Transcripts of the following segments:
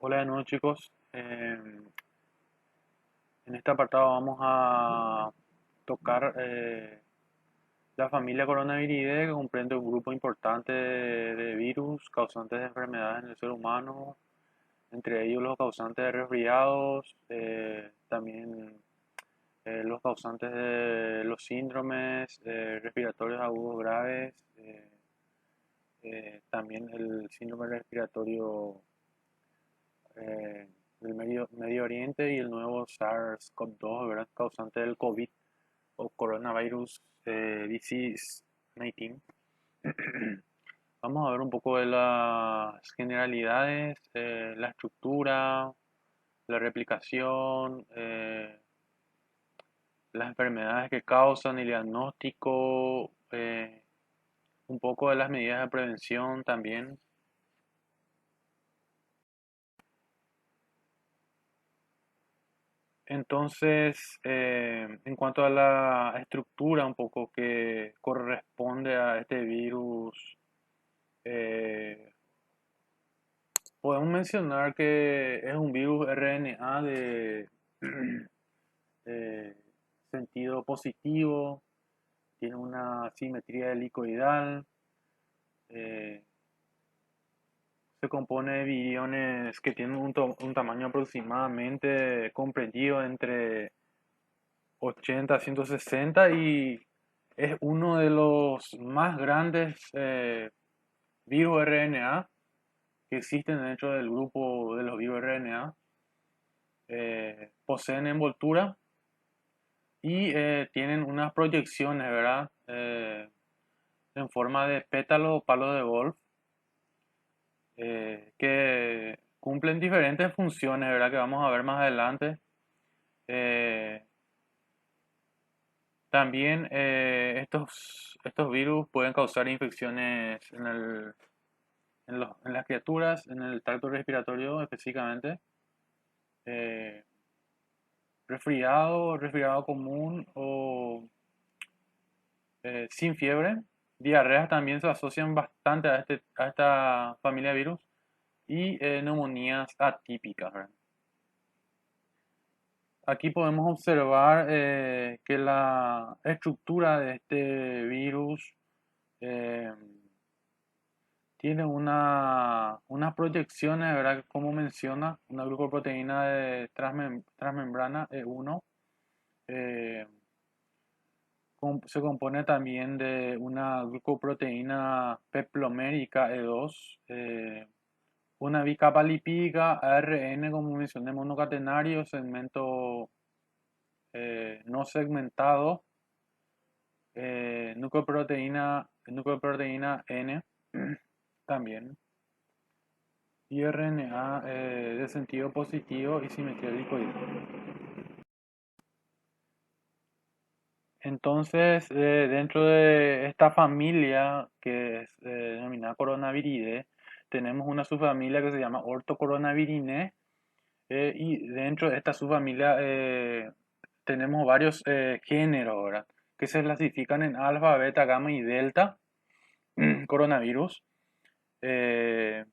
Hola de nuevo chicos. En este apartado vamos a tocar la familia Coronaviridae, que comprende un grupo importante de virus causantes de enfermedades en el ser humano, entre ellos los causantes de resfriados, también los causantes de los síndromes respiratorios agudos graves, también el síndrome respiratorio del Medio Oriente y el nuevo SARS-CoV-2, ¿verdad? Causante del COVID o Coronavirus Disease 19. Vamos a ver un poco de las generalidades, la estructura, la replicación, las enfermedades que causan, el diagnóstico, un poco de las medidas de prevención también. Entonces, en cuanto a la estructura un poco que corresponde a este virus, eh, podemos mencionar que es un virus RNA de eh, sentido positivo, tiene una simetría helicoidal, eh, se compone de viriones que tienen un tamaño aproximadamente comprendido entre 80 a 160 y es uno de los más grandes virus RNA que existen dentro del grupo de los virus RNA. Poseen envoltura y tienen unas proyecciones, ¿verdad? En forma de pétalo o palo de golf, que cumplen diferentes funciones, ¿verdad? Que vamos a ver más adelante. Eh, También estos virus pueden causar infecciones en las criaturas, en el tracto respiratorio específicamente. eh, resfriado común o sin fiebre. Diarreas también se asocian bastante a esta familia de virus y neumonías atípicas, ¿verdad? Aquí podemos observar que la estructura de este virus eh, tiene unas proyecciones, ¿verdad? Como menciona, una glucoproteína de transmembrana E1. eh, Se compone también de una glucoproteína peplomérica E2, una bicapa lipídica ARN, como mencioné, monocatenario, segmento no segmentado, nucleoproteína N también, y RNA de sentido positivo y simetría helicoidal. Entonces, dentro de esta familia que es denominada Coronaviridae, tenemos una subfamilia que se llama Orthocoronavirinae, y dentro de esta subfamilia tenemos varios géneros, ¿verdad? Que se clasifican en alfa, beta, gamma y delta coronavirus. Eh,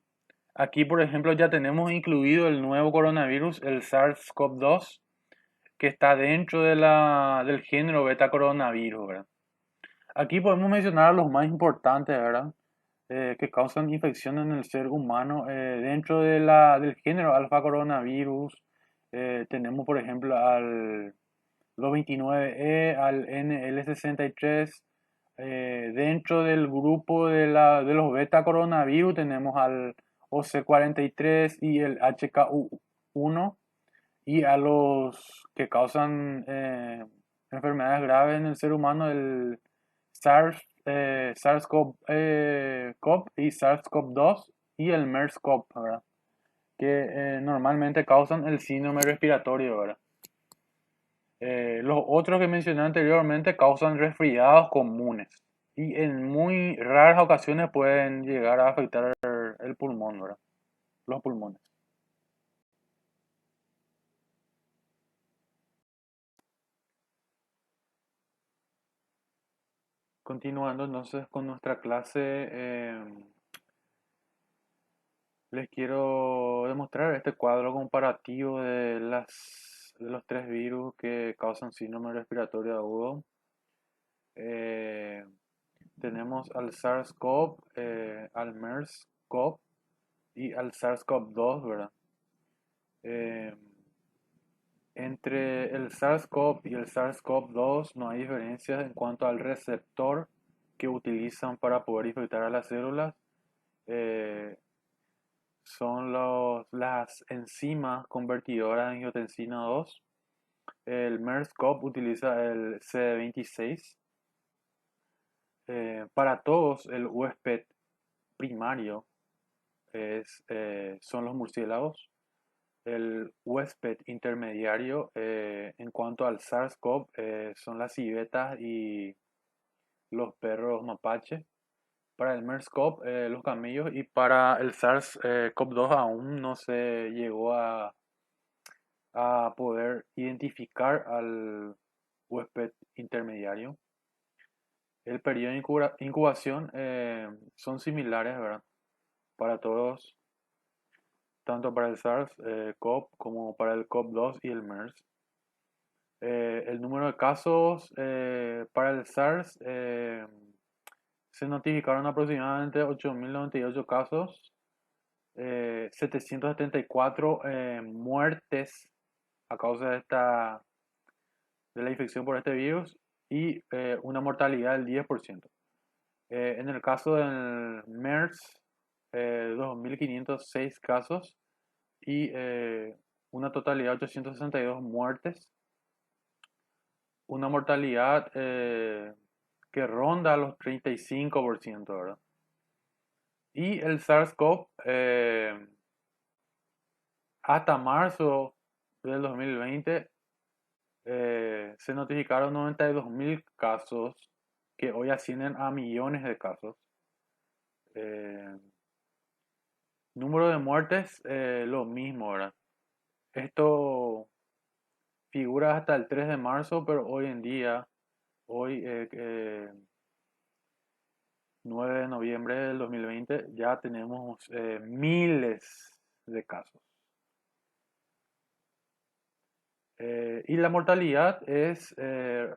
Aquí, por ejemplo, ya tenemos incluido el nuevo coronavirus, el SARS-CoV-2, que está dentro del género beta coronavirus, ¿verdad? Aquí podemos mencionar los más importantes, ¿verdad? Que causan infección en el ser humano. Dentro del género alfa coronavirus, tenemos, por ejemplo, al los 29E, al NL63. Dentro del grupo de los beta coronavirus tenemos al OC43 y el HKU1. Y a los que causan enfermedades graves en el ser humano, el SARS-CoV y SARS-CoV-2 y el MERS-CoV, ¿verdad? Que normalmente causan el síndrome respiratorio, ¿verdad? Los otros que mencioné anteriormente causan resfriados comunes y en muy raras ocasiones pueden llegar a afectar el pulmón, ¿verdad? Los pulmones. Continuando entonces con nuestra clase, Les quiero demostrar este cuadro comparativo de los tres virus que causan síndrome respiratorio agudo. Eh, Tenemos al SARS-CoV, al MERS-CoV y al SARS-CoV-2, ¿verdad? Eh, Entre el SARS-CoV y el SARS-CoV-2 no hay diferencias en cuanto al receptor que utilizan para poder infectar a las células. Eh, Son las enzimas convertidoras de angiotensina 2. El MERS-CoV utiliza el CD26. Para todos, el huésped primario son los murciélagos. El huésped intermediario, en cuanto al SARS-CoV, son las civetas y los perros mapache. Para el MERS-CoV, los camellos. Y para el SARS-CoV-2 aún no se llegó a poder identificar al huésped intermediario. El periodo de incubación son similares, ¿verdad? Para todos, tanto para el SARS-CoV como para el CoV-2 y el MERS. El número de casos para el SARS se notificaron aproximadamente 8.098 casos, 774 muertes a causa de la infección por este virus y una mortalidad del 10%. En el caso del MERS, 2.506 casos y una totalidad de 862 muertes, una mortalidad que ronda los 35%, ¿verdad? Y el SARS-CoV, hasta marzo del 2020, se notificaron 92.000 casos que hoy ascienden a millones de casos. Eh, Número de muertes, lo mismo, ¿verdad? Esto figura hasta el 3 de marzo, pero hoy en día, hoy 9 de noviembre del 2020, ya tenemos miles de casos. Y la mortalidad es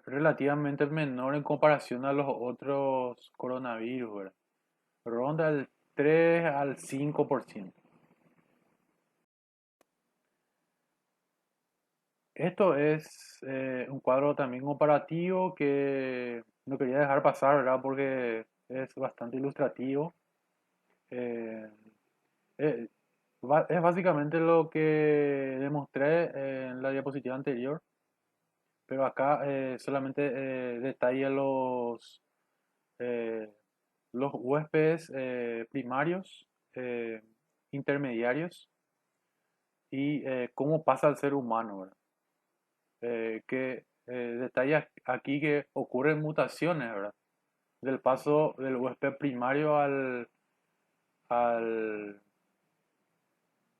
relativamente menor en comparación a los otros coronavirus, ¿verdad? Ronda el 3 al 5%. Esto es un cuadro también comparativo que no quería dejar pasar, ¿verdad? Porque es bastante ilustrativo. Eh, eh, es básicamente lo que demostré en la diapositiva anterior, pero acá solamente detalla eh, los huéspedes primarios, eh, intermediarios y cómo pasa al ser humano, ¿verdad? Que detalla aquí que ocurren mutaciones, ¿verdad? Del paso del huésped primario al,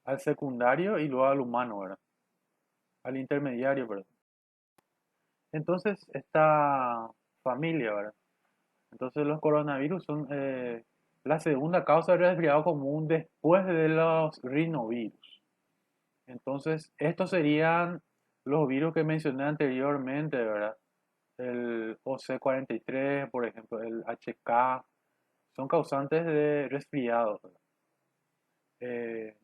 al secundario y luego al humano, ¿verdad? Al intermediario, ¿verdad? Entonces, esta familia, ¿verdad? Entonces, los coronavirus son la segunda causa de resfriado común después de los rinovirus. Entonces, estos serían los virus que mencioné anteriormente, ¿verdad? El OC43, por ejemplo, el HK, son causantes de resfriados, ¿verdad? Eh,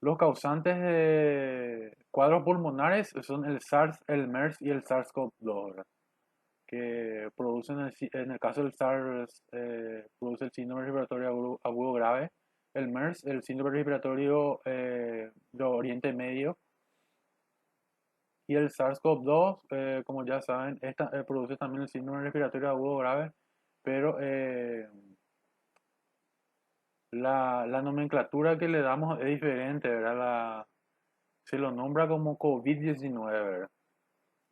los causantes de cuadros pulmonares son el SARS, el MERS y el SARS-CoV-2, ¿verdad? Que producen, en el caso del SARS, produce el síndrome respiratorio agudo grave, el MERS, el síndrome respiratorio de Oriente Medio, y el SARS-CoV-2, como ya saben, produce también el síndrome respiratorio agudo grave, pero la nomenclatura que le damos es diferente, ¿verdad? Se lo nombra como COVID-19, ¿verdad?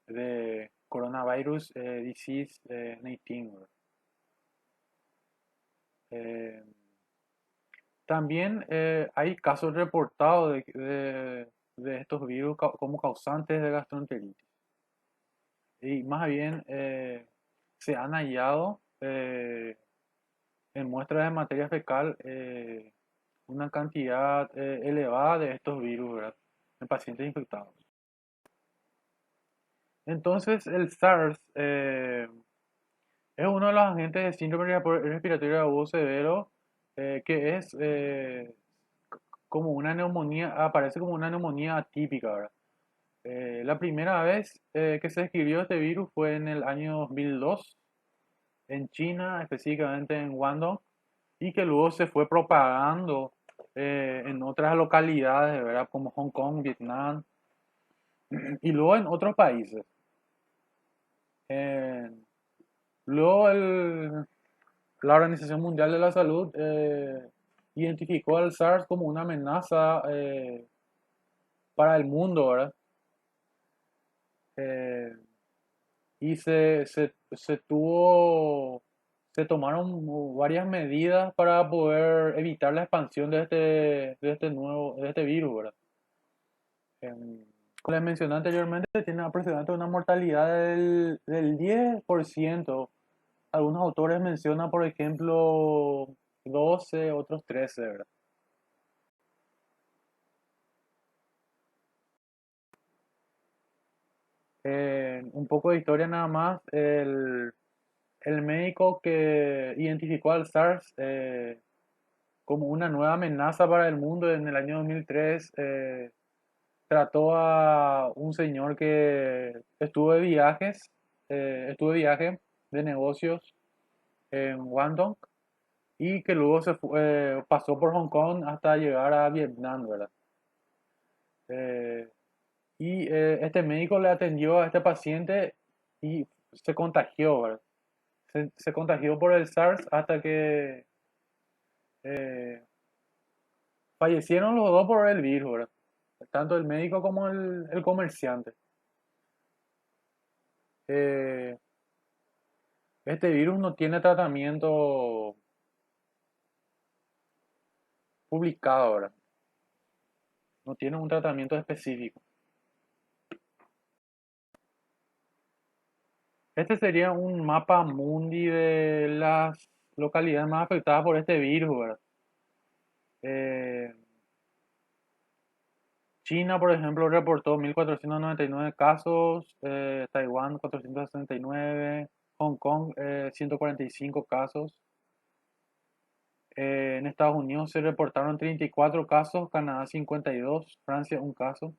De Coronavirus Disease 19, ¿verdad? Eh, También hay casos reportados de estos virus como causantes de gastroenteritis. Y más bien se han hallado en muestras de materia fecal una cantidad elevada de estos virus, ¿verdad? En pacientes infectados. Entonces, el SARS es uno de los agentes de síndrome respiratorio agudo severo que es como una neumonía, aparece como una neumonía atípica, ¿verdad? La primera vez que se describió este virus fue en el año 2002 en China, específicamente en Guangdong, y que luego se fue propagando en otras localidades, ¿verdad? Como Hong Kong, Vietnam, y luego en otros países. Eh, luego la Organización Mundial de la Salud identificó al SARS como una amenaza para el mundo, ¿verdad? Eh, y se tomaron varias medidas para poder evitar la expansión de este virus, ¿verdad? Como les mencioné anteriormente, tiene aproximadamente una mortalidad del 10%. Algunos autores mencionan, por ejemplo, 12, otros 13, ¿verdad? Un poco de historia nada más. El médico que identificó al SARS como una nueva amenaza para el mundo en el año 2003 trató a un señor que estuvo de viaje de negocios en Guangdong y que luego pasó por Hong Kong hasta llegar a Vietnam, ¿verdad? Eh, este médico le atendió a este paciente y se contagió, ¿verdad? Se contagió por el SARS hasta que eh, fallecieron los dos por el virus, ¿verdad? Tanto el médico como el comerciante. Eh, este virus no tiene tratamiento publicado, ¿verdad? No tiene un tratamiento específico. Este sería un mapa mundi de las localidades más afectadas por este virus, ¿verdad? Eh, China, por ejemplo, reportó 1.499 casos, Taiwán 469, Hong Kong 145 casos. En Estados Unidos se reportaron 34 casos, Canadá 52, Francia un caso.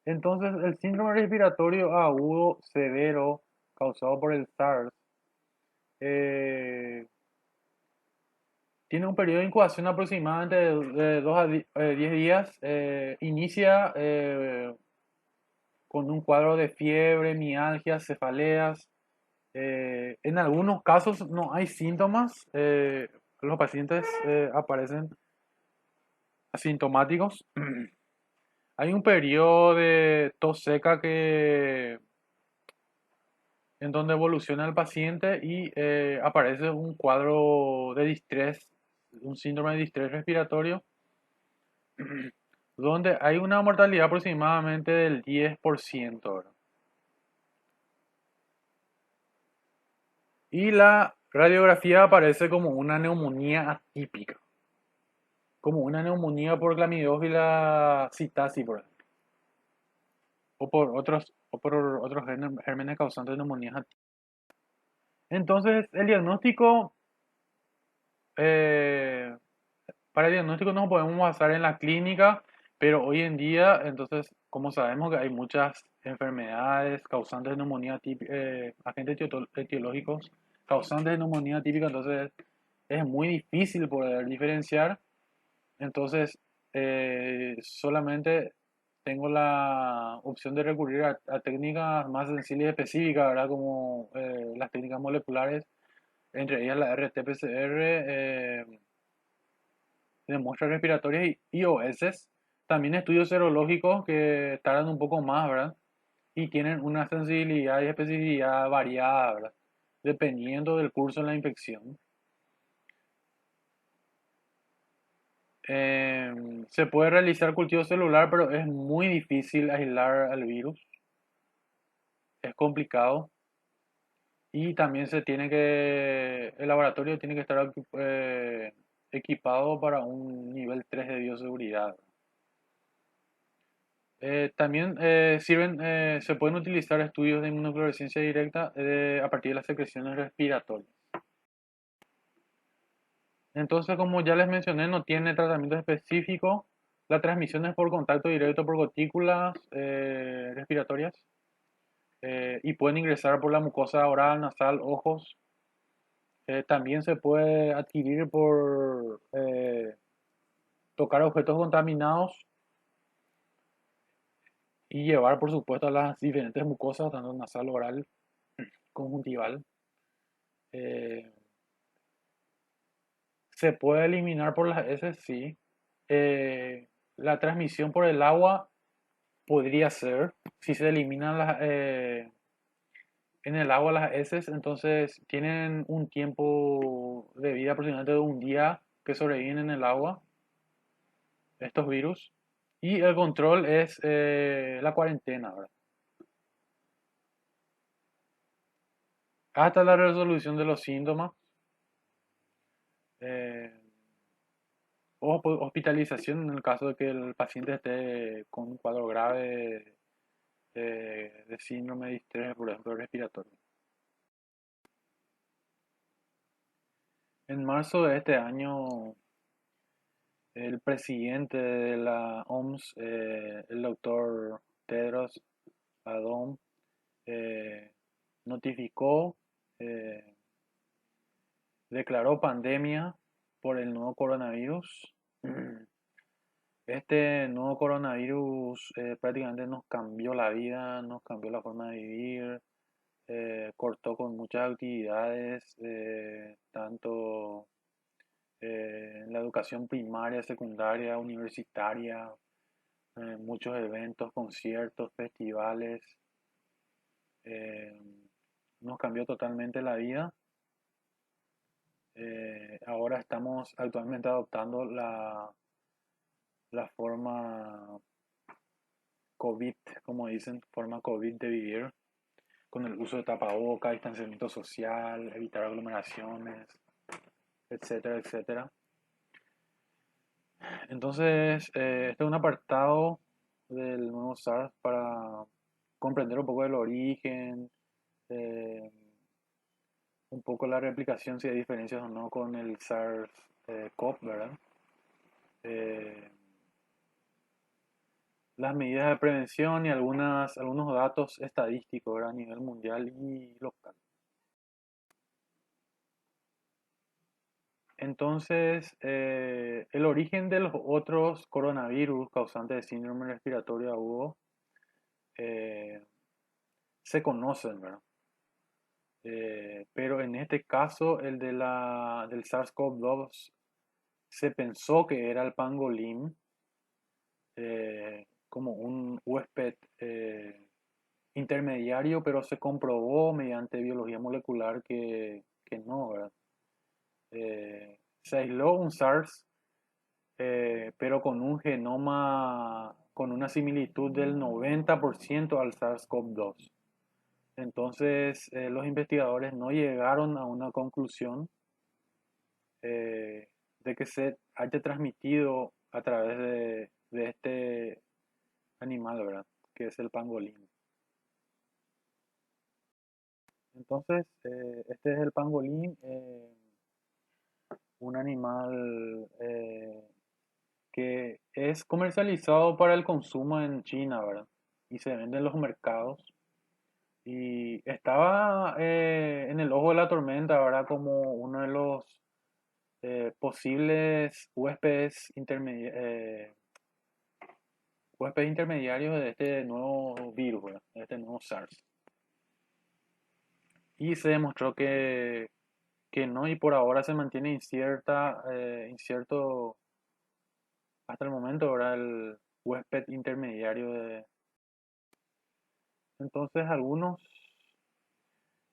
Entonces, el síndrome respiratorio agudo severo causado por el SARS eh, tiene un periodo de incubación aproximadamente de 2 a 10 días. Inicia con un cuadro de fiebre, mialgias, cefaleas. En algunos casos no hay síntomas. Los pacientes aparecen asintomáticos. Hay un periodo de tos seca en donde evoluciona el paciente y aparece un cuadro de distrés, un síndrome de distrés respiratorio, donde hay una mortalidad aproximadamente del 10%, ¿verdad? Y la radiografía aparece como una neumonía atípica, como una neumonía por Clamidiophila psittaci, por ejemplo, o por otros gérmenes causantes de neumonías atípicas. Entonces, eh, para el diagnóstico nos podemos basar en la clínica, pero hoy en día, entonces, como sabemos que hay muchas enfermedades causantes de neumonía típica, agentes etiológicos causantes de neumonía típica, entonces es muy difícil poder diferenciar. Entonces, solamente tengo la opción de recurrir a técnicas más sencillas y específicas, ¿verdad? Como las técnicas moleculares, entre ellas la RT-PCR, de muestras respiratorias y OS. También estudios serológicos que tardan un poco más, ¿verdad? Y tienen una sensibilidad y especificidad variada, ¿verdad? Dependiendo del curso de la infección. Se puede realizar cultivo celular, pero es muy difícil aislar al virus. Es complicado. Y también el laboratorio tiene que estar equipado para un nivel 3 de bioseguridad. También se pueden utilizar estudios de inmunofluorescencia directa a partir de las secreciones respiratorias. Entonces, como ya les mencioné, no tiene tratamiento específico. La transmisión es por contacto directo por gotículas respiratorias y pueden ingresar por la mucosa oral, nasal, ojos. También se puede adquirir por tocar objetos contaminados y llevar, por supuesto, a las diferentes mucosas, tanto nasal, oral, conjuntival. Eh, Se puede eliminar por las heces, sí. La transmisión por el agua podría ser, si se eliminan en el agua las heces, entonces tienen un tiempo de vida aproximadamente de un día que sobreviven en el agua estos virus. Y el control es la cuarentena, ¿verdad? Hasta la resolución de los síntomas eh, o hospitalización en el caso de que el paciente esté con un cuadro grave de síndrome de distrés, por ejemplo, respiratorio. En marzo de este año, el presidente de la OMS, el doctor Tedros Adhanom, eh, notificó, eh, declaró pandemia por el nuevo coronavirus. Este nuevo coronavirus prácticamente nos cambió la vida, nos cambió la forma de vivir, cortó con muchas actividades, tanto en la educación primaria, secundaria, universitaria, muchos eventos, conciertos, festivales. eh, Nos cambió totalmente la vida. Ahora estamos actualmente adoptando la forma COVID, como dicen, forma COVID de vivir, con el uso de tapaboca, distanciamiento social, evitar aglomeraciones, etcétera, etcétera. Entonces, este es un apartado del nuevo SARS para comprender un poco el origen, eh, un poco la replicación, si hay diferencias o no con el SARS-CoV, ¿verdad? Eh, las medidas de prevención y algunos datos estadísticos, ¿verdad? A nivel mundial y local. Entonces, el origen de los otros coronavirus causantes de síndrome respiratorio agudo eh, se conocen, ¿verdad? Pero en este caso, del SARS-CoV-2, se pensó que era el pangolín como un huésped intermediario, pero se comprobó mediante biología molecular que no, ¿verdad? Se aisló un SARS, pero con un genoma con una similitud del 90% al SARS-CoV-2. Entonces, los investigadores no llegaron a una conclusión de que se haya transmitido a través de este animal, ¿verdad? Que es el pangolín. Entonces, este es el pangolín, un animal que es comercializado para el consumo en China, ¿verdad? Y se vende en los mercados. Y estaba en el ojo de la tormenta, ¿verdad? Como uno de los posibles huéspedes intermediarios de este nuevo virus, ¿verdad? De este nuevo SARS. Y se demostró que no, y por ahora se mantiene incierto hasta el momento, ¿verdad? El huésped intermediario Entonces, algunos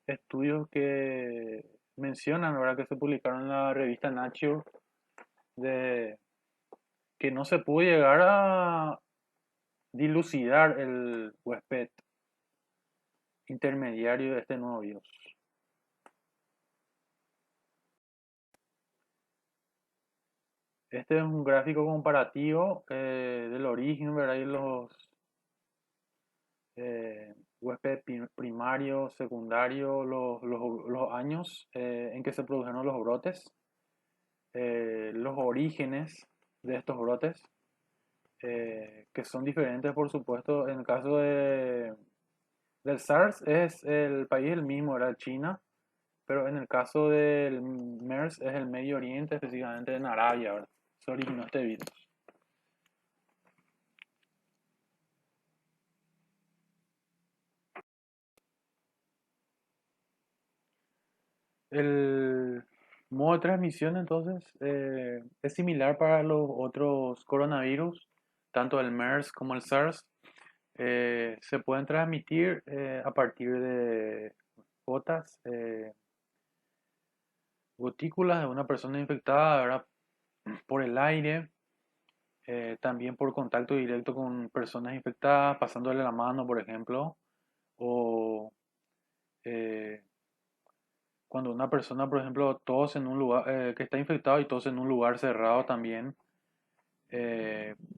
estudios que mencionan, ¿verdad? Que se publicaron en la revista Nature, de que no se pudo llegar a dilucidar el huésped intermediario de este nuevo virus. Este es un gráfico comparativo del origen, ¿verdad? Y los huéspedes primarios, secundarios, los años en que se produjeron los brotes, los orígenes de estos brotes, que son diferentes, por supuesto. En el caso del SARS es el país el mismo, era China, pero en el caso del MERS es el Medio Oriente, específicamente en Arabia, ¿verdad? Se originó este virus. El modo de transmisión entonces es similar para los otros coronavirus, tanto el MERS como el SARS. Se pueden transmitir a partir de gotas, gotículas de una persona infectada, ¿verdad? Por el aire, también por contacto directo con personas infectadas, pasándole la mano, por ejemplo, o eh, cuando una persona, por ejemplo, tose en un lugar que está infectado y tose en un lugar cerrado también,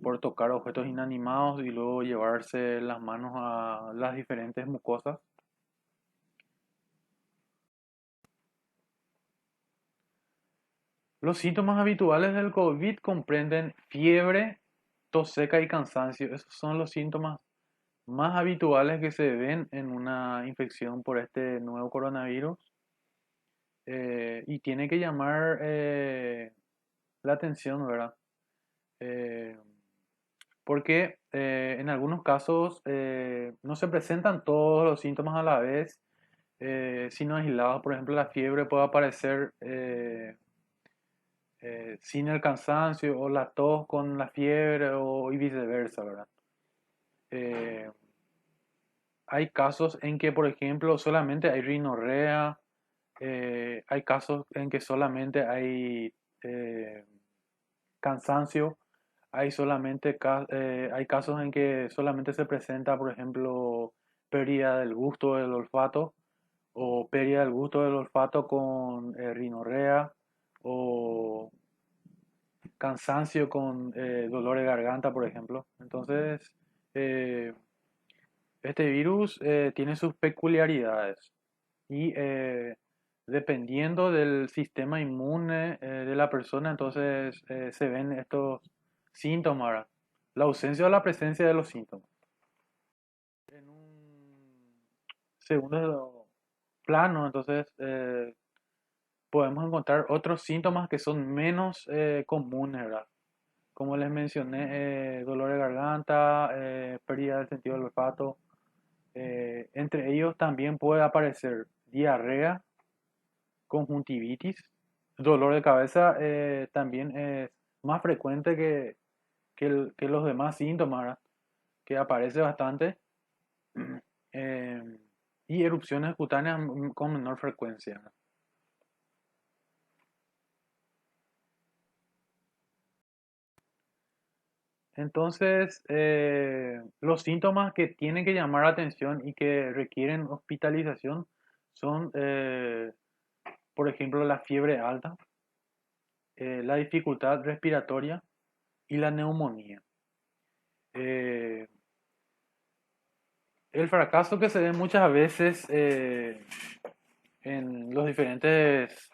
por tocar objetos inanimados y luego llevarse las manos a las diferentes mucosas. Los síntomas habituales del COVID comprenden fiebre, tos seca y cansancio. Esos son los síntomas más habituales que se ven en una infección por este nuevo coronavirus. Y tiene que llamar la atención, ¿verdad? Eh, Porque en algunos casos no se presentan todos los síntomas a la vez, sino aislados. Por ejemplo, la fiebre puede aparecer sin el cansancio o la tos con la fiebre y viceversa, ¿verdad? Eh, Hay casos en que, por ejemplo, solamente hay rinorrea, hay casos en que solamente hay eh, cansancio, hay casos en que solamente se presenta, por ejemplo, pérdida del gusto del olfato o pérdida del gusto del olfato con rinorrea o cansancio con dolor de garganta, por ejemplo. Entonces, eh, este virus tiene sus peculiaridades y dependiendo del sistema inmune de la persona, entonces se ven estos síntomas, ¿verdad? La ausencia o la presencia de los síntomas. En un segundo plano, entonces podemos encontrar otros síntomas que son menos comunes, ¿verdad? Como les mencioné, dolor de garganta, pérdida del sentido del olfato. Entre ellos también puede aparecer diarrea, conjuntivitis, dolor de cabeza también es más frecuente que los demás síntomas, ¿verdad? Que aparece bastante. eh, y erupciones cutáneas con menor frecuencia, ¿verdad? Entonces, los síntomas que tienen que llamar la atención y que requieren hospitalización son, por ejemplo, la fiebre alta, la dificultad respiratoria y la neumonía. Eh, el fracaso que se ve muchas veces en los diferentes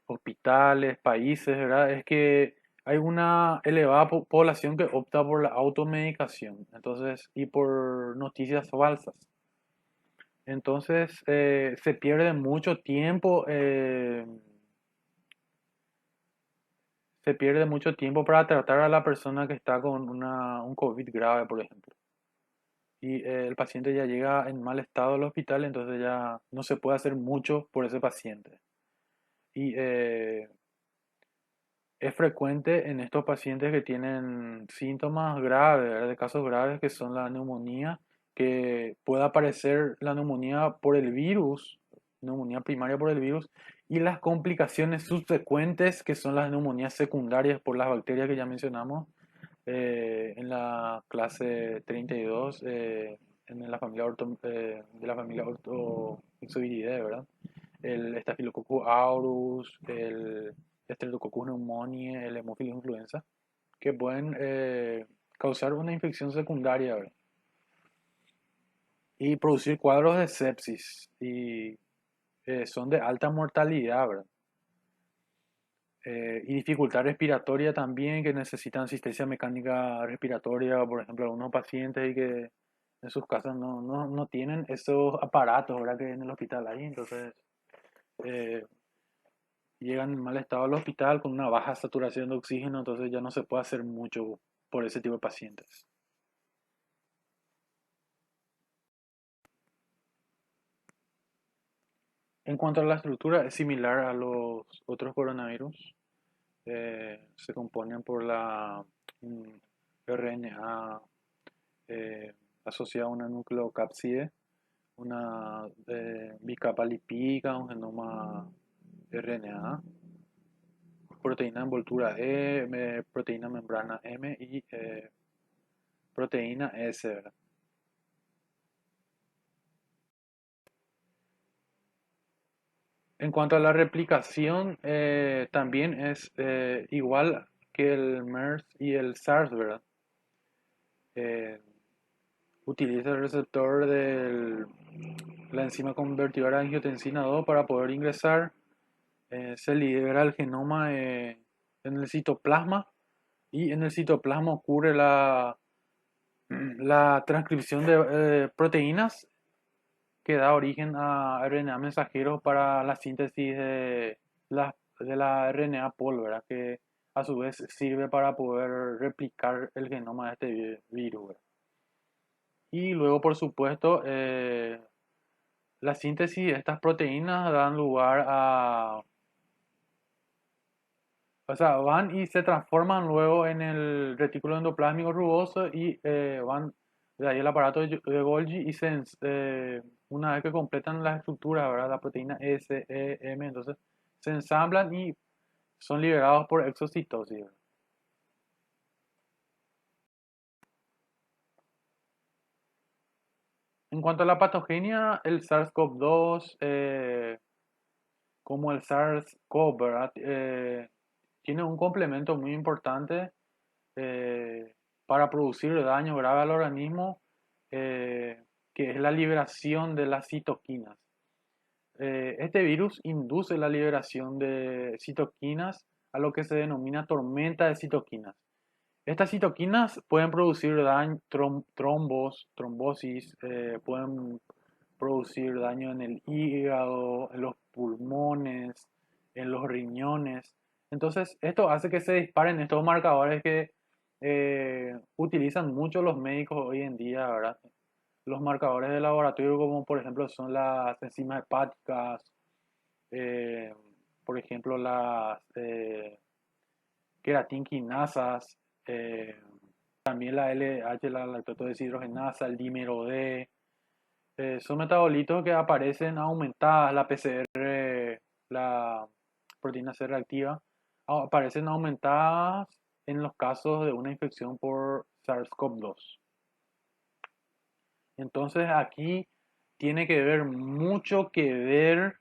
hospitales, países, ¿verdad? Es que hay una elevada población que opta por la automedicación, entonces, y por noticias falsas. Entonces, se pierde mucho tiempo, se pierde mucho tiempo para tratar a la persona que está con un COVID grave, por ejemplo. Y el paciente ya llega en mal estado al hospital, entonces ya no se puede hacer mucho por ese paciente. Y es frecuente en estos pacientes que tienen síntomas graves, ¿verdad? De casos graves que son la neumonía, que puede aparecer la neumonía por el virus, neumonía primaria por el virus, y las complicaciones subsecuentes que son las neumonías secundarias por las bacterias que ya mencionamos en la clase 32 en la familia de la familia Orthoxoviridae, ¿verdad? El Staphylococcus aureus, el Streptococcus pneumoniae, el Haemophilus influenza, que pueden causar una infección secundaria, ¿verdad? Y producir cuadros de sepsis y son de alta mortalidad, ¿verdad? Y dificultad respiratoria también, que necesitan asistencia mecánica respiratoria, por ejemplo, algunos pacientes y que en sus casas no tienen esos aparatos, ¿verdad? Que en el hospital hay, entonces eh, llegan en mal estado al hospital con una baja saturación de oxígeno, entonces ya no se puede hacer mucho por ese tipo de pacientes. En cuanto a la estructura, es similar a los otros coronavirus. Se componen por la mm, RNA eh, asociada a una nucleocápside, una bicapa lipídica, un genoma RNA, proteína envoltura E, proteína membrana M y proteína S, ¿verdad? En cuanto a la replicación, también es igual que el MERS y el SARS, ¿verdad? Eh, Utiliza el receptor de la enzima convertidora de angiotensina 2 para poder ingresar. Se libera el genoma en el citoplasma y en el citoplasma ocurre la transcripción de proteínas que da origen a RNA mensajeros para la síntesis de la RNA pólvora, que a su vez sirve para poder replicar el genoma de este virus, ¿verdad? Y luego, por supuesto, la síntesis de estas proteínas dan lugar a, o sea, van y se transforman luego en el retículo endoplásmico rugoso y van de ahí el aparato de Golgi y una vez que completan las estructuras, ¿verdad? La proteína S, E, M, entonces se ensamblan y son liberados por exocitosis, ¿verdad? En cuanto a la patogenia, el SARS-CoV-2, como el SARS-CoV, ¿verdad? Tiene un complemento muy importante eh, para producir daño grave al organismo, eh, que es la liberación de las citoquinas. Este virus induce la liberación de citoquinas a lo que se denomina tormenta de citoquinas. Estas citoquinas pueden producir trombosis, pueden producir daño en el hígado, en los pulmones, en los riñones. Entonces, esto hace que se disparen estos marcadores que utilizan mucho los médicos hoy en día, ¿verdad? Los marcadores de laboratorio, como por ejemplo son las enzimas hepáticas, eh, por ejemplo las queratinquinasas, también la LH, la lactosa deshidrogenasa, el dímero D, son metabolitos que aparecen aumentadas, la PCR, la proteína C reactiva, aparecen aumentadas en los casos de una infección por SARS-CoV-2. Entonces aquí tiene que ver mucho que ver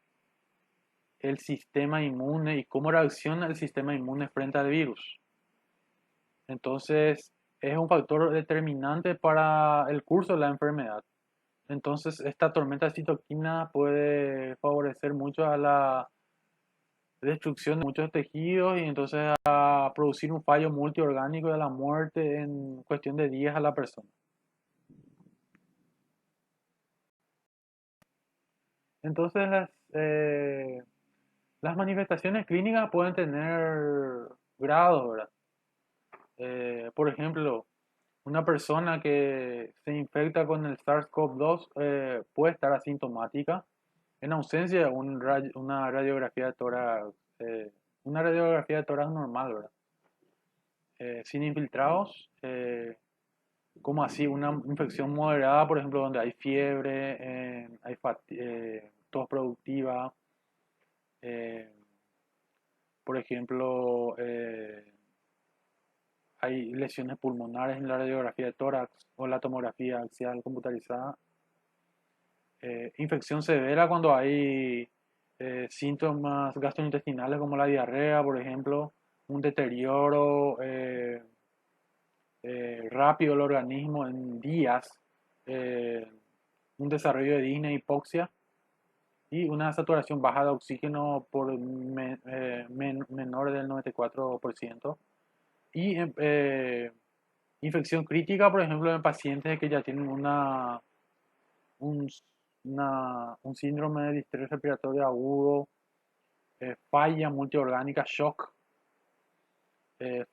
el sistema inmune y cómo reacciona el sistema inmune frente al virus. Entonces es un factor determinante para el curso de la enfermedad. Entonces, esta tormenta de citoquina puede favorecer mucho a la destrucción de muchos tejidos y entonces a producir un fallo multiorgánico de la muerte en cuestión de días a la persona. Entonces, las manifestaciones clínicas pueden tener grados, ¿verdad? Por ejemplo, una persona que se infecta con el SARS-CoV-2 puede estar asintomática en ausencia de una radiografía de tórax, una radiografía de tórax normal, ¿verdad? Sin infiltrados, como así una infección moderada, por ejemplo, donde hay fiebre, hay tos productiva, eh, por ejemplo, hay lesiones pulmonares en la radiografía de tórax o la tomografía axial computarizada. Infección severa cuando hay síntomas gastrointestinales como la diarrea, por ejemplo, un deterioro rápido del organismo en días, eh, un desarrollo de disnea, hipoxia y una saturación baja de oxígeno por menor del 94%. Y infección crítica, por ejemplo, en pacientes que ya tienen un, un síndrome de distrés respiratorio agudo, falla multiorgánica, shock. eh,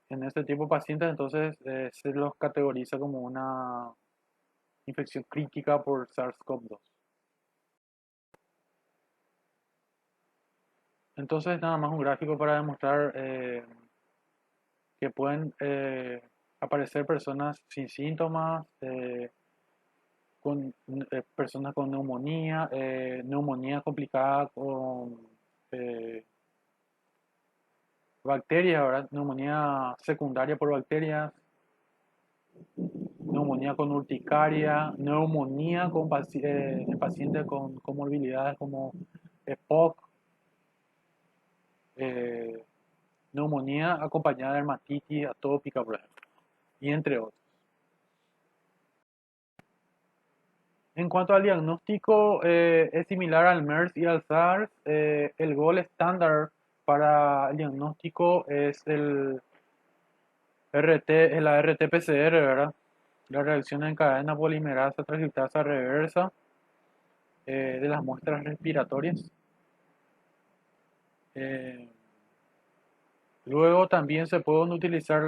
en este tipo de pacientes, entonces se los categoriza como una infección crítica por SARS-CoV-2. Entonces, nada más un gráfico para demostrar que pueden aparecer personas sin síntomas, con personas con neumonía, neumonía complicada con eh, bacterias, ¿verdad? Neumonía secundaria por bacterias, neumonía con urticaria, neumonía con en pacientes con comorbilidades como EPOC, eh, neumonía acompañada de dermatitis atópica, por ejemplo, y entre otros. En cuanto al diagnóstico, es similar al MERS y al SARS. El gol estándar para el diagnóstico es el RT, es la RT-PCR, ¿verdad? La reacción en cadena polimerasa transcriptasa reversa de las muestras respiratorias. Eh, Luego también se pueden utilizar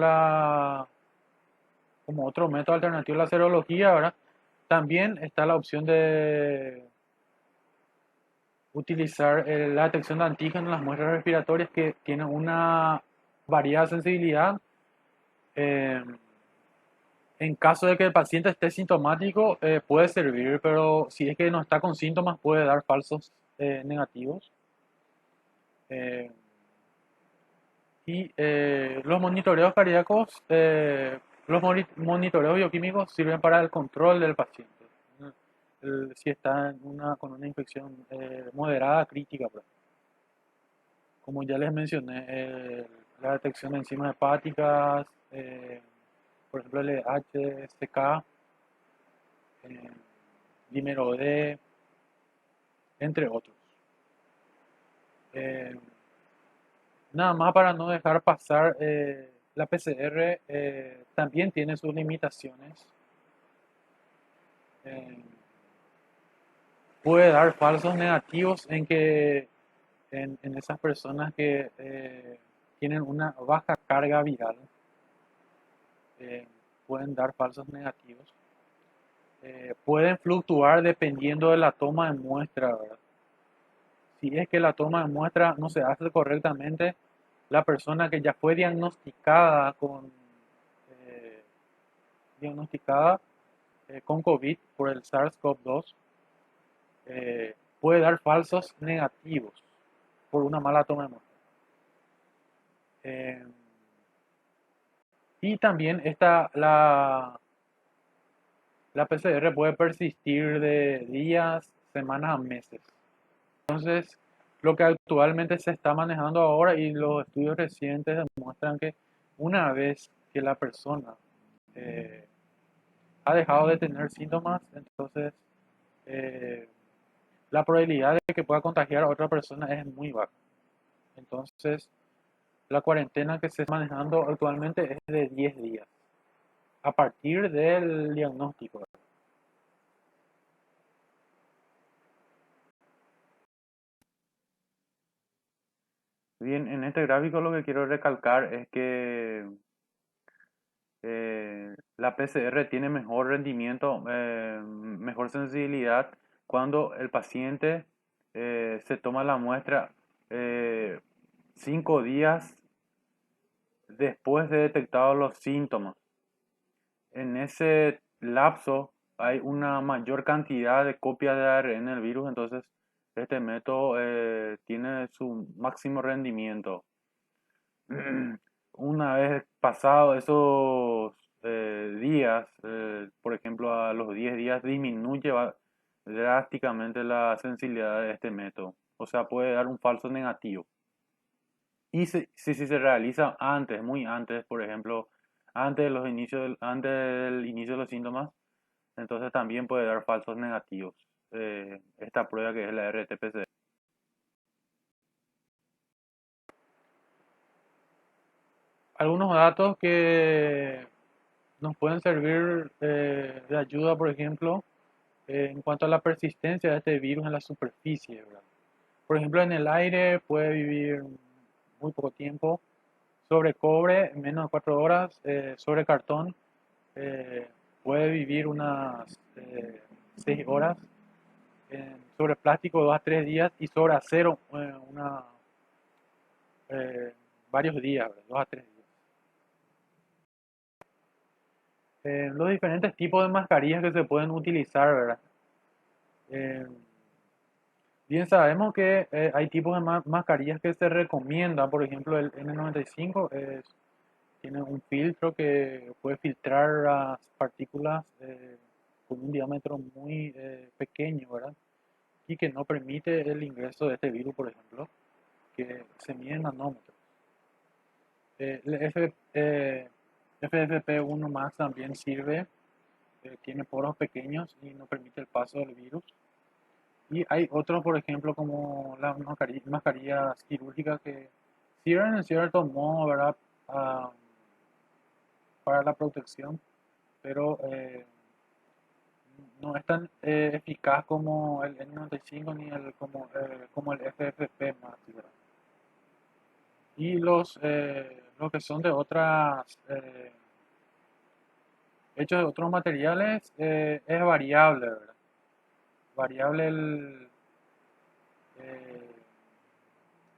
como otro método alternativo la serología, ¿verdad? También está la opción de utilizar la detección de antígenos en las muestras respiratorias que tienen una variada sensibilidad. Eh, en caso de que el paciente esté sintomático, puede servir, pero si es que no está con síntomas, puede dar falsos negativos. Eh, y los monitoreos cardíacos, los monitoreos bioquímicos sirven para el control del paciente. Si está con una infección moderada, crítica, pues. Como ya les mencioné, la detección de enzimas hepáticas, por ejemplo, LH, CK, eh, dímero D, entre otros. Eh, Nada más para no dejar pasar, la PCR también tiene sus limitaciones. Eh, Puede dar falsos negativos en que en esas personas que tienen una baja carga viral, eh, pueden dar falsos negativos. Pueden fluctuar dependiendo de la toma de muestra, ¿verdad? Si es que la toma de muestra no se hace correctamente, la persona que ya fue eh, diagnosticada con COVID por el SARS-CoV-2 puede dar falsos negativos por una mala toma de muestra. Eh, y también la PCR puede persistir de días, semanas a meses. Entonces, lo que actualmente se está manejando ahora y los estudios recientes demuestran que una vez que la persona eh, ha dejado de tener síntomas, entonces eh, la probabilidad de que pueda contagiar a otra persona es muy baja. Entonces, la cuarentena que se está manejando actualmente es de 10 días, a partir del diagnóstico. Bien, en este gráfico lo que quiero recalcar es que la PCR tiene mejor rendimiento, mejor sensibilidad cuando el paciente se toma la muestra eh, 5 días después de detectados los síntomas. En ese lapso hay una mayor cantidad de copias de ARN del virus, entonces este método tiene su máximo rendimiento. Una vez pasado esos días, por ejemplo, a los 10 días disminuye drásticamente la sensibilidad de este método. O sea, puede dar un falso negativo. Y si se realiza antes, muy antes, por ejemplo, antes del inicio de los síntomas, entonces también puede dar falsos negativos. Esta prueba que es la RT-PCR. Algunos datos que nos pueden servir de ayuda, por ejemplo, en cuanto a la persistencia de este virus en la superficie, ¿verdad? Por ejemplo, en el aire puede vivir muy poco tiempo. Sobre cobre, menos de 4 horas. Sobre cartón, eh, puede vivir unas 6 horas. Sobre plástico, 2 a 3 días. Y sobre acero, eh, varios días, ¿verdad? 2 a 3 días. Los diferentes tipos de mascarillas que se pueden utilizar, ¿verdad? Eh, Bien sabemos que hay tipos de mascarillas que se recomiendan. Por ejemplo, el N95 tiene un filtro que puede filtrar las partículas con un diámetro muy pequeño, ¿verdad? Y que no permite el ingreso de este virus, por ejemplo, que se mide en nanómetros. El FFP1 Max también sirve, tiene poros pequeños y no permite el paso del virus. Y hay otros, por ejemplo, como las mascarillas quirúrgicas que sirven en cierto modo, ¿verdad? Ah, para la protección, pero no es tan eficaz como el N95 ni como el FFP más, ¿verdad? Y los que son de hechos de otros materiales, es variable, ¿verdad? Variable eh,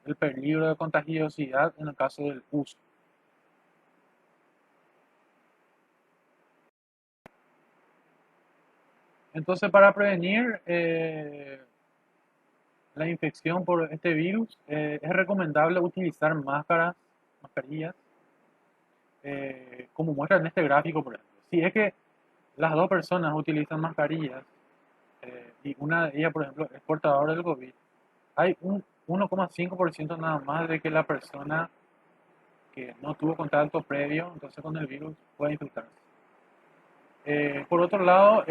el peligro de contagiosidad en el caso del uso. Entonces, para prevenir la infección por este virus, es recomendable utilizar mascarillas, como muestra en este gráfico, por ejemplo. Si es que las dos personas utilizan mascarillas y una de ellas, por ejemplo, es portadora del COVID, hay un 1,5% nada más de que la persona que no tuvo contacto previo, entonces con el virus, puede infectarse. Por otro lado,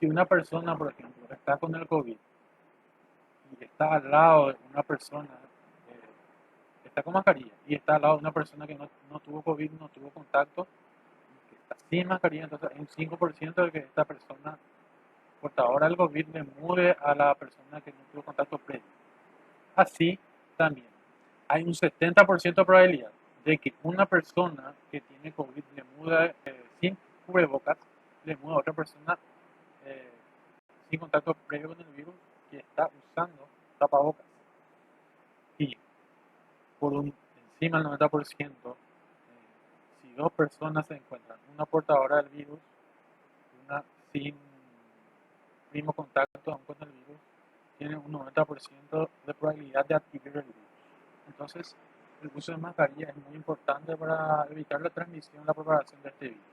si una persona, por ejemplo, está con el COVID y está al lado de una persona, está con mascarilla y está al lado de una persona que no tuvo COVID, no tuvo contacto, que está sin mascarilla, entonces hay un 5% de que esta persona portadora del COVID le mude a la persona que no tuvo contacto previo. Así también hay un 70% de probabilidad de que una persona que tiene COVID le mude sin cubrebocas, le mude a otra persona eh, sin contacto previo con el virus que está usando tapabocas. Y por encima del 90%, si dos personas se encuentran, una portadora del virus y una sin primo contacto aún con el virus, tienen un 90% de probabilidad de adquirir el virus. Entonces, el uso de mascarilla es muy importante para evitar la transmisión, la propagación de este virus.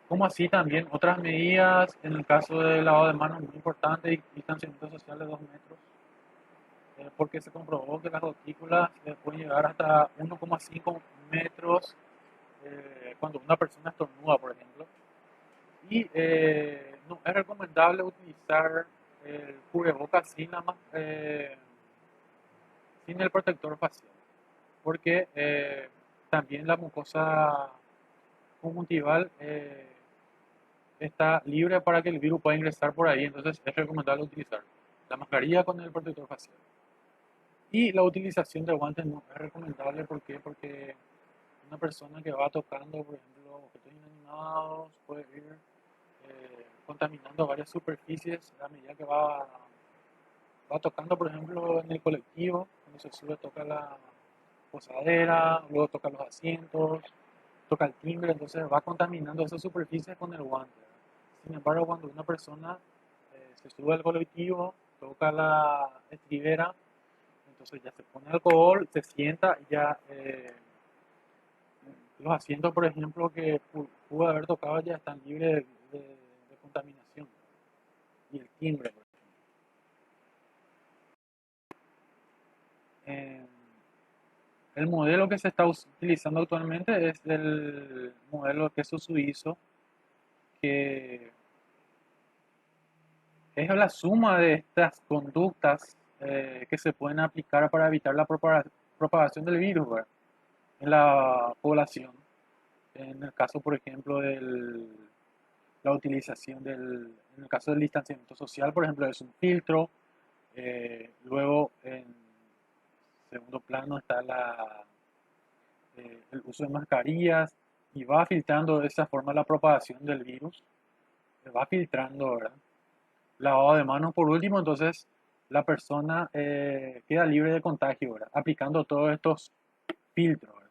Como así también otras medidas, en el caso del lavado de manos, muy importante, y distanciamiento social de 2 metros, porque se comprobó que las gotículas pueden llegar hasta 1,5 metros cuando una persona estornuda, por ejemplo. Y no es recomendable utilizar el cubrebocas sin el protector facial, porque también la mucosa conjuntival está libre para que el virus pueda ingresar por ahí, entonces es recomendable utilizar la mascarilla con el protector facial. Y la utilización de guantes no es recomendable, ¿por qué? Porque una persona que va tocando, por ejemplo, objetos inanimados, puede ir contaminando varias superficies a medida que va tocando, por ejemplo, en el colectivo, cuando se sube toca la posadera, luego toca los asientos, toca el timbre, entonces va contaminando esas superficies con el guante. Sin embargo, cuando una persona se sube al colectivo, toca la estribera, entonces ya se pone alcohol, se sienta y ya Los asientos, por ejemplo, que pudo haber tocado ya están libres de contaminación. Y el timbre, por ejemplo. El modelo que se está utilizando actualmente es el modelo de queso suizo, que es la suma de estas conductas que se pueden aplicar para evitar la propagación del virus, ¿verdad? En la población. En el caso, por ejemplo, de la utilización en el caso del distanciamiento social, por ejemplo, es un filtro. Luego, en segundo plano está el uso de mascarillas y va filtrando de esa forma la propagación del virus. Va filtrando, ¿verdad? Lavado de manos por último, entonces la persona queda libre de contagio, ¿verdad? Aplicando todos estos filtros, ¿verdad?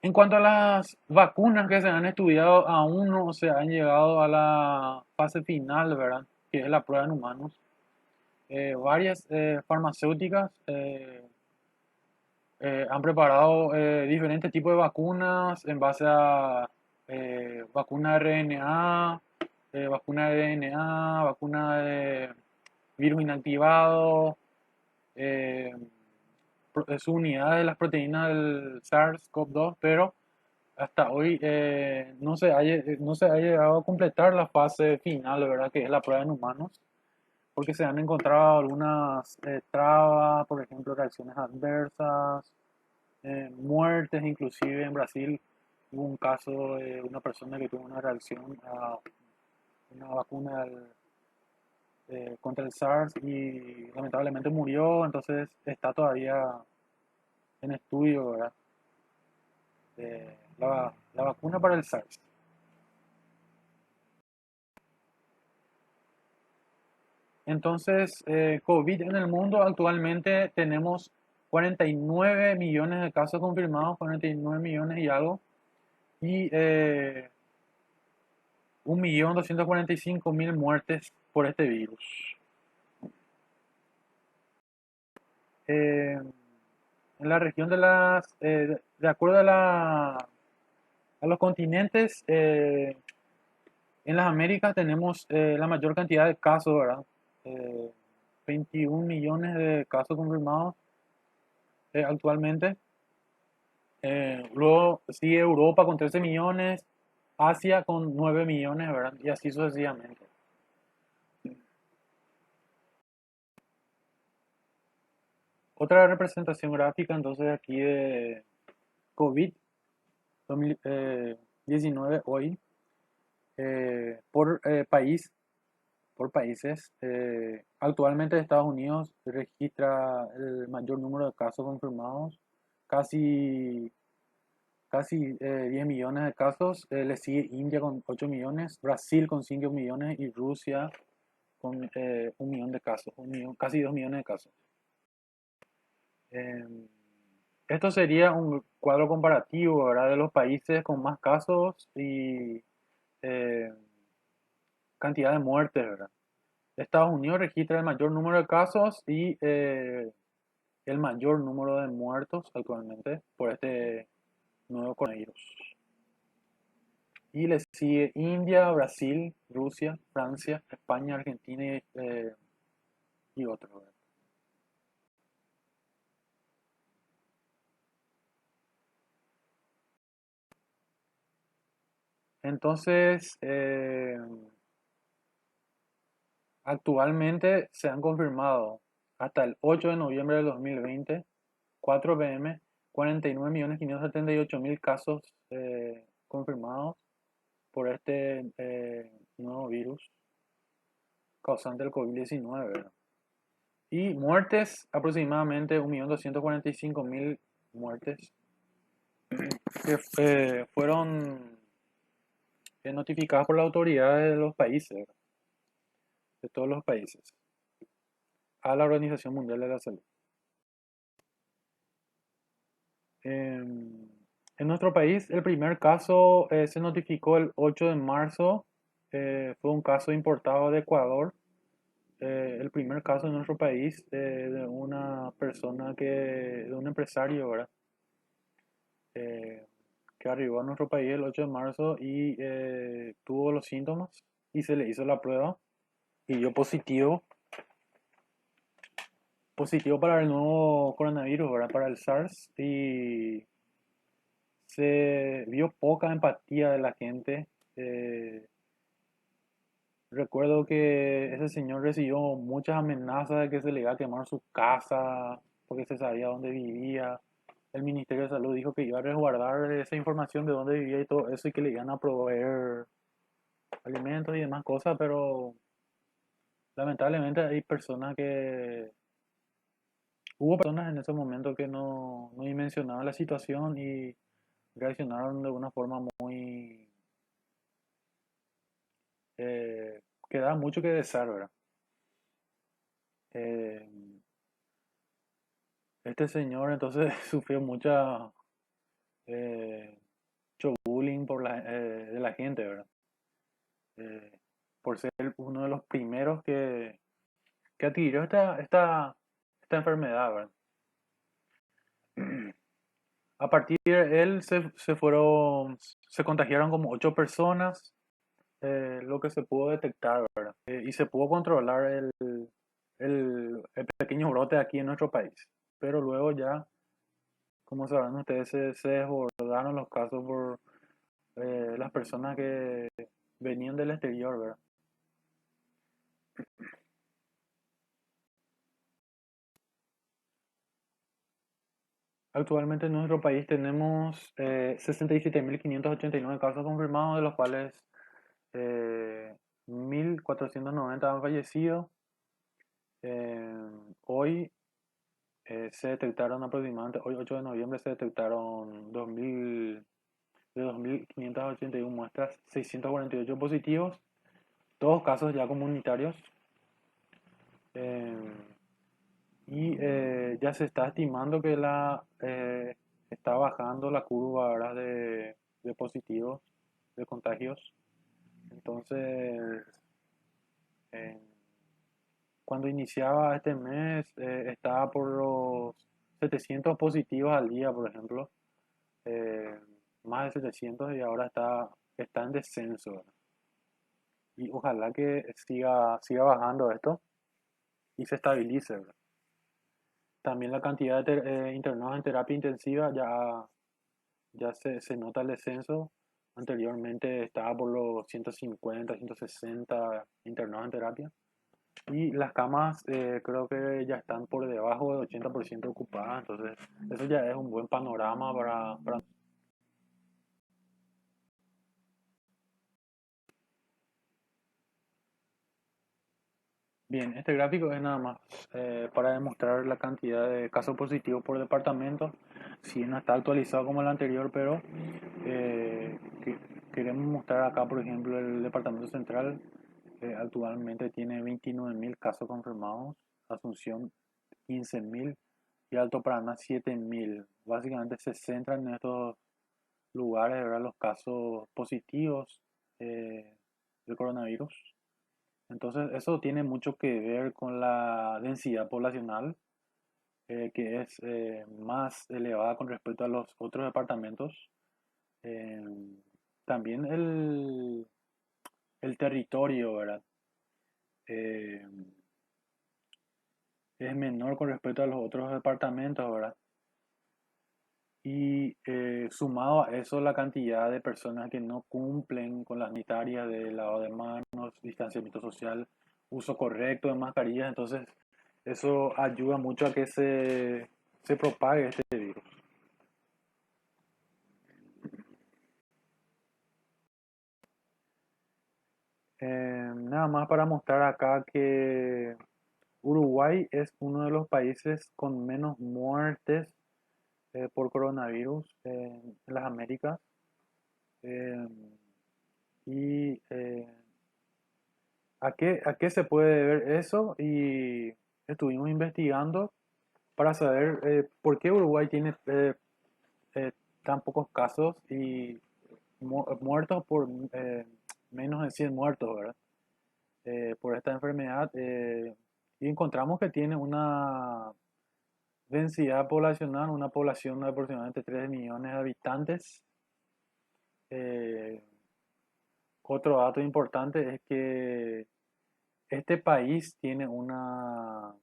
En cuanto a las vacunas que se han estudiado, aún no se han llegado a la fase final, ¿verdad? Que es la prueba en humanos. Varias farmacéuticas han preparado diferentes tipos de vacunas en base a vacuna RNA, vacuna de DNA, vacuna de virus inactivado, eh, subunidades de las proteínas del SARS-CoV-2, pero hasta hoy no se ha llegado a completar la fase final, ¿verdad? Que es la prueba en humanos, porque se han encontrado algunas trabas, por ejemplo, reacciones adversas, muertes, inclusive en Brasil hubo un caso de una persona que tuvo una reacción a una vacuna contra el SARS y lamentablemente murió, entonces está todavía en estudio, ¿verdad? La vacuna para el SARS. Entonces, COVID en el mundo actualmente tenemos 49 millones de casos confirmados, 49 millones y algo, y 1.245.000 muertes por este virus. Eh, en la región de acuerdo a los continentes, en las Américas tenemos la mayor cantidad de casos, ¿verdad? Eh, 21 millones de casos confirmados actualmente. Luego sigue Europa con 13 millones, Asia con 9 millones, ¿verdad? Y así sucesivamente. Otra representación gráfica entonces aquí de COVID 2019 hoy por país, por países. Actualmente Estados Unidos registra el mayor número de casos confirmados, casi, casi 10 millones de casos. Le sigue India con 8 millones, Brasil con 5 millones y Rusia con 1 millón de casos, casi 2 millones de casos. Eh, Esto sería un cuadro comparativo, ¿verdad? De los países con más casos y eh, cantidad de muertes, ¿verdad? Estados Unidos registra el mayor número de casos y el mayor número de muertos actualmente por este nuevo coronavirus. Y le sigue India, Brasil, Rusia, Francia, España, Argentina y otros, ¿verdad? Entonces, actualmente se han confirmado hasta el 8 de noviembre del 2020, 4 pm, 49.578.000 casos confirmados por este nuevo virus causante del COVID-19, ¿verdad? Y muertes, aproximadamente 1.245.000 muertes que fueron notificadas por las autoridades de los países, ¿verdad? De todos los países, a la Organización Mundial de la Salud. En nuestro país, el primer caso se notificó el 8 de marzo. Fue un caso importado de Ecuador. el primer caso en nuestro país de una persona de un empresario, ¿verdad? Eh, que arribó a nuestro país el 8 de marzo y tuvo los síntomas y se le hizo la prueba y dio positivo para el nuevo coronavirus, ¿verdad? Para el SARS y se vio poca empatía de la gente. Eh, Recuerdo que ese señor recibió muchas amenazas de que se le iba a quemar su casa porque se sabía dónde vivía. El Ministerio de Salud dijo que iba a resguardar esa información de dónde vivía y todo eso y que le iban a proveer alimentos y demás cosas, pero lamentablemente hay personas hubo personas en ese momento que no dimensionaban la situación y reaccionaron de una forma muy, que da mucho que desear, ¿verdad? Eh, este señor entonces sufrió eh, mucho bullying de la gente, ¿verdad? Eh, por ser uno de los primeros que adquirió esta enfermedad, ¿verdad? A partir de él se contagiaron como 8 personas, lo que se pudo detectar, ¿verdad? Y se pudo controlar el pequeño brote aquí en nuestro país. Pero luego ya, como sabrán ustedes, se desbordaron los casos por las personas que venían del exterior, ¿verdad? Actualmente en nuestro país tenemos 67.589 casos confirmados, de los cuales eh, 1.490 han fallecido. Eh, Hoy se detectaron aproximadamente, hoy 8 de noviembre se detectaron 2.581 muestras, 648 positivos, todos casos ya comunitarios. eh, ya se está estimando que está bajando la curva, ¿verdad? De positivos, de contagios. Entonces, eh, cuando iniciaba este mes, estaba por los 700 positivos al día, por ejemplo. eh, Más de 700 y ahora está en descenso, ¿verdad? Y ojalá que siga bajando esto y se estabilice, ¿verdad? También la cantidad de internados en terapia intensiva ya se nota el descenso. Anteriormente estaba por los 150, 160 internados en terapia. Y las camas creo que ya están por debajo del 80% ocupadas. Entonces, eso ya es un buen panorama para... Bien, este gráfico es nada más para demostrar la cantidad de casos positivos por departamento. Si no está actualizado como el anterior, pero eh, que- queremos mostrar acá, por ejemplo, el departamento central actualmente tiene 29.000 casos confirmados, Asunción 15.000 y Alto Paraná 7.000. Básicamente se centran en estos lugares, ¿verdad? Los casos positivos eh, del coronavirus. Entonces, eso tiene mucho que ver con la densidad poblacional, que es más elevada con respecto a los otros departamentos. Eh, También el territorio, ¿verdad? Eh, es menor con respecto a los otros departamentos, ¿verdad? Y sumado a eso, la cantidad de personas que no cumplen con las sanitarias de lavado de manos, distanciamiento social, uso correcto de mascarillas, entonces eso ayuda mucho a que se propague este virus. Nada más para mostrar acá que Uruguay es uno de los países con menos muertes por coronavirus en las Américas. Eh, y ¿a qué se puede deber eso? Y estuvimos investigando para saber por qué Uruguay tiene eh, tan pocos casos y muertos por menos de 100 muertos, ¿verdad? por esta enfermedad y encontramos que tiene una densidad poblacional, una población de aproximadamente 3 millones de habitantes. Eh, Otro dato importante es que este país tiene una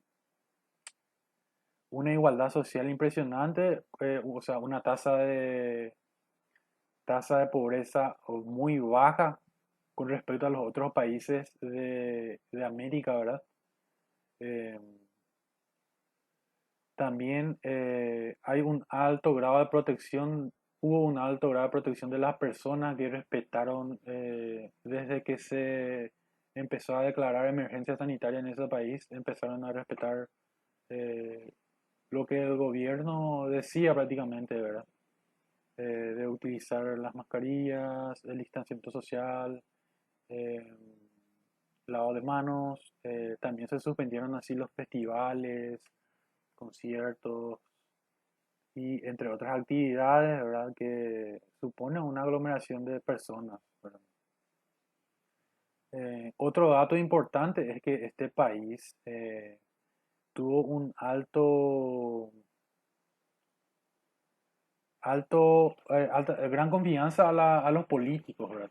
igualdad social impresionante, o sea, una tasa de pobreza muy baja con respecto a los otros países de América, ¿verdad? Eh, También hay un alto grado de protección, hubo un alto grado de protección de las personas que respetaron desde que se empezó a declarar emergencia sanitaria en ese país, empezaron a respetar eh, lo que el gobierno decía prácticamente, ¿verdad? De utilizar las mascarillas, el distanciamiento social, eh, lavado de manos, también se suspendieron así los festivales, conciertos y entre otras actividades, ¿verdad? Que suponen una aglomeración de personas, ¿verdad? Otro dato importante es que este país tuvo un gran confianza a los políticos, ¿verdad?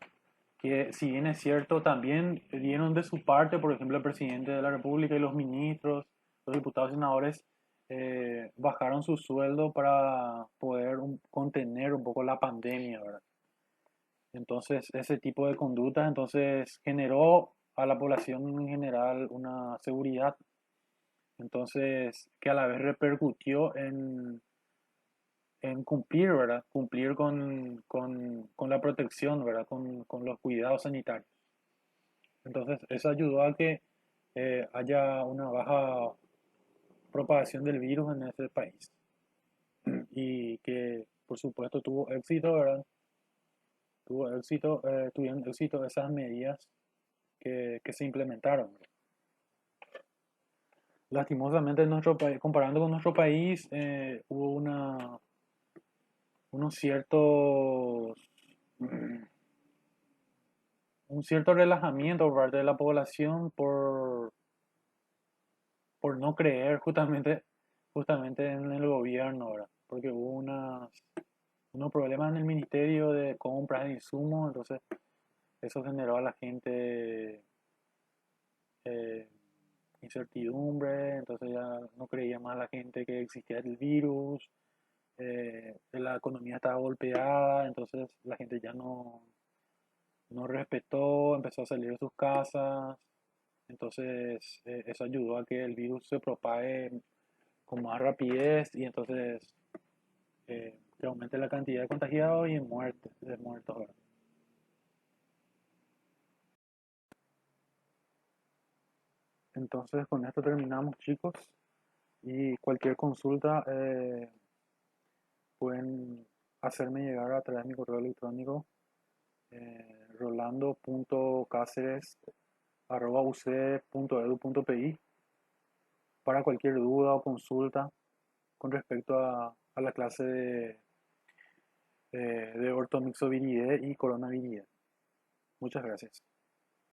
Que si bien es cierto, también dieron de su parte, por ejemplo, el presidente de la República y los ministros, los diputados y senadores, bajaron su sueldo para poder contener un poco la pandemia, ¿verdad? Entonces, ese tipo de conducta entonces generó a la población en general una seguridad, entonces que a la vez repercutió en cumplir, ¿verdad? Cumplir con la protección, ¿verdad? Con los cuidados sanitarios. Entonces, eso ayudó a que haya una baja propagación del virus en ese país y que, por supuesto, tuvo éxito, ¿verdad? Tuvieron éxito esas medidas que se implementaron. Lastimosamente, en nuestro país, comparando con nuestro país, hubo unos ciertos, un cierto relajamiento por parte de la población por no creer justamente en el gobierno, ¿verdad? Porque hubo unos problemas en el Ministerio de Compras de Insumos, entonces eso generó a la gente eh, incertidumbre, entonces ya no creía más la gente que existía el virus, la economía estaba golpeada, entonces la gente ya no respetó, empezó a salir de sus casas, entonces eso ayudó a que el virus se propague con más rapidez y entonces que aumente la cantidad de contagiados y de muertos, ¿verdad? Entonces con esto terminamos, chicos, y cualquier consulta pueden hacerme llegar a través de mi correo electrónico rolando.caceres@ucd.edu.pi para cualquier duda o consulta con respecto a la clase de ortomixoviridae y coronaviridae. Muchas gracias.